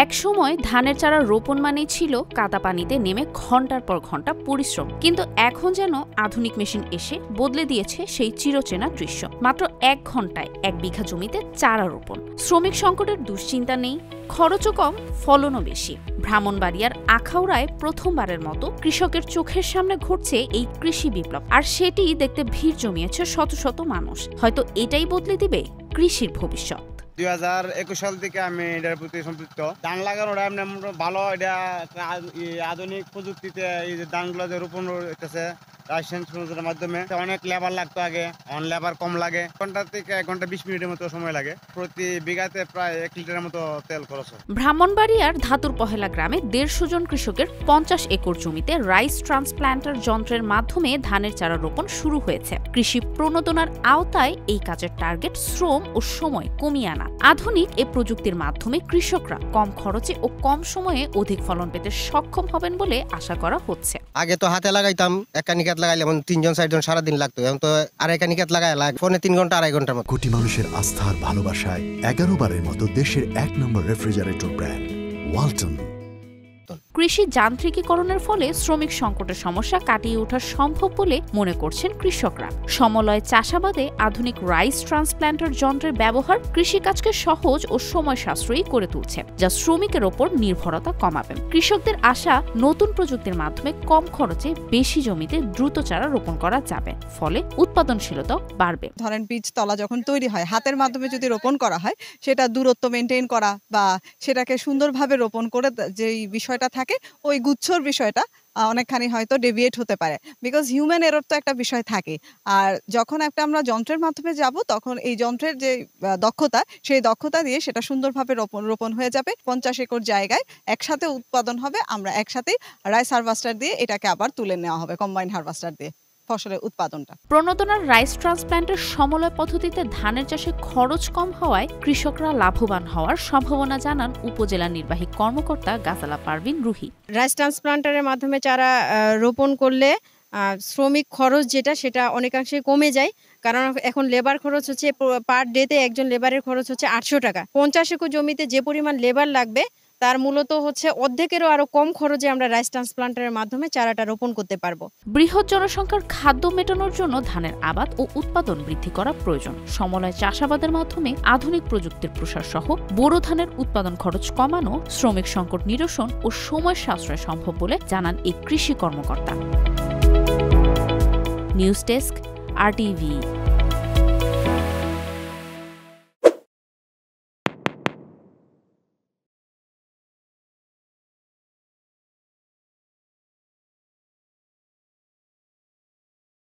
এক সময় ধানের চারা রোপণ মানেই ছিল কাদা পানিতে নেমে ঘন্টার পর ঘন্টা পরিশ্রম, কিন্তু এখন যেন আধুনিক মেশিন এসে বদলে দিয়েছে সেই চিরচেনা দৃশ্য। মাত্র 1 ঘন্টায় 1 বিঘা জমিতে চারা রোপণ। শ্রমিক সংকটের দুশ্চিন্তা নেই, খরচও কম, ফলনও বেশি। ব্রাহ্মণবাড়িয়ার আখাউড়ায় প্রথমবারের মতো কৃষকের চোখের সামনে ঘটছে এই কৃষি বিপ্লব, আর সেটি দেখতে ভিড় জমিয়েছে শত শত মানুষ। হয়তো এটাই বদলে দিবে কৃষির ভবিষ্যৎ। 2021 সাল থেকে আমি এটার প্রতি সম্পৃক্ত। ধান লাগানোটা এমনি ভালো, এটা আধুনিক প্রযুক্তিতে এই যে ধানগুলো যে রোপণ হইতেছে রাসায়নিক মাধ্যমে। অনেক লেবার লাগতো আগে, অন লেবার কম লাগে। ঘন্টা থেকে 1 ঘন্টা 20 মিনিটের মতো সময় লাগে। প্রতি বিঘাতে প্রায় 1 লিটারের মতো তেল খরচ হয়। ব্রাহ্মণবাড়িয়ার ধাতুর পহেলা গ্রামে 150 জন কৃষকের 50 একর জমিতে রাইস ট্রান্সপ্ল্যান্টার যন্ত্রের মাধ্যমে ধানের চারা রোপণ শুরু হয়েছে। কৃষি প্রণোদনার আওতায় এই কাজের টার্গেট শ্রম ও সময় কমিয়ে আনা। আধুনিক এ প্রযুক্তির মাধ্যমে কৃষকরা কম খরচে ও কম সময়ে অধিক ফলন পেতে সক্ষম হবেন বলে আশা করা হচ্ছে। আগে তো হাতে লাগাইতাম, একানি কাত লাগাইলে 3 জন 4 জন সারাদিন লাগতো। এখন তো আরেকানি কাত লাগাই ফোনে 3 ঘন্টা 2.5 ঘন্টার মতো। কোটি মানুষের আস্থার ভালোবাসায় 11 বারের মতো দেশের 1 নম্বর রেফ্রিজারেটর ব্র্যান্ড ওয়ালটন। কৃষি যান্ত্রিকীকরণের ফলে শ্রমিক সংকটের সমস্যা কাটিয়ে ওঠা সম্ভব বলে মনে করছেন কৃষকরা। সমলয় চাষাবাদে আধুনিক রাইস ট্রান্সপ্ল্যান্টার যন্ত্রের ব্যবহার কৃষিকাজকে সহজ ও সময় সাশ্রয়ী করে তুলছে, যা শ্রমিকের ওপর নির্ভরতা কমাবে। কৃষকদের আশা, নতুন প্রযুক্তির মাধ্যমে কম খরচে বেশি জমিতে দ্রুত চারা রোপণ করা যাবে, ফলে উৎপাদনশীলতাও বাড়বে। ধরেন বীজতলা যখন তৈরি হয়, হাতের মাধ্যমে যদি রোপণ করা হয়, সেটা দূরত্ব মেনটেন করা বা সেটাকে সুন্দরভাবে রোপণ করে যেই বিষয়টা থাকে, ওই গুচ্ছর বিষয়টা অনেকখানি হয়তো ডেভিয়েট হতে পারে, বিকজ হিউম্যান এরর তো একটা বিষয় থাকে। আর যখন আমরা যন্ত্রের মাধ্যমে যাব, তখন এই যন্ত্রের যে দক্ষতা, সেই দক্ষতা দিয়ে সেটা সুন্দরভাবে রোপণ হয়ে যাবে। 50 একর জায়গায় একসাথে উৎপাদন হবে। আমরা একসাথেই রাইস হারভেস্টার দিয়ে এটাকে আবার তুলে নেওয়া হবে, কম্বাইন হারভেস্টার দিয়ে ফসলের উৎপাদনটা। প্রণোদনার রাইস ট্রান্সপ্ল্যান্টের সমলয় পদ্ধতিতে ধানের চাষে খরচ কম হওয়ায় কৃষকরা লাভবান হওয়ার সম্ভাবনা জানান উপজেলা নির্বাহী কর্মকর্তা গাজালা পারভিন রুহি। রাইস ট্রান্সপ্ল্যান্টারের মাধ্যমে চারা রোপণ করলে শ্রমিক খরচ সেটা অনেকাংশে কমে যায়, কারণ এখন লেবার খরচ হচ্ছে পার ডেতে একজন লেবারের খরচ হচ্ছে 800 টাকা। 50 একর জমিতে যে পরিমাণ লেবার লাগবে তার মূলত হচ্ছে অর্ধেকেরও আরো কম খরচে আমরা রাইস ট্রান্সপ্ল্যান্টারের মাধ্যমে চারাটা রোপণ করতে পারবো। বৃহৎ জনসংখ্যার খাদ্য মেটানোর জন্য ধানের আবাদ ও উৎপাদন বৃদ্ধি করা প্রয়োজন। সমলয় চাষাবাদের মাধ্যমে আধুনিক প্রযুক্তির প্রসার সহ বোরো ধানের উৎপাদন খরচ কমানো, শ্রমিক সংকট নিরসন ও সময় সাশ্রয় সম্ভব বলে জানান এই কৃষি কর্মকর্তা। News desk, RTV।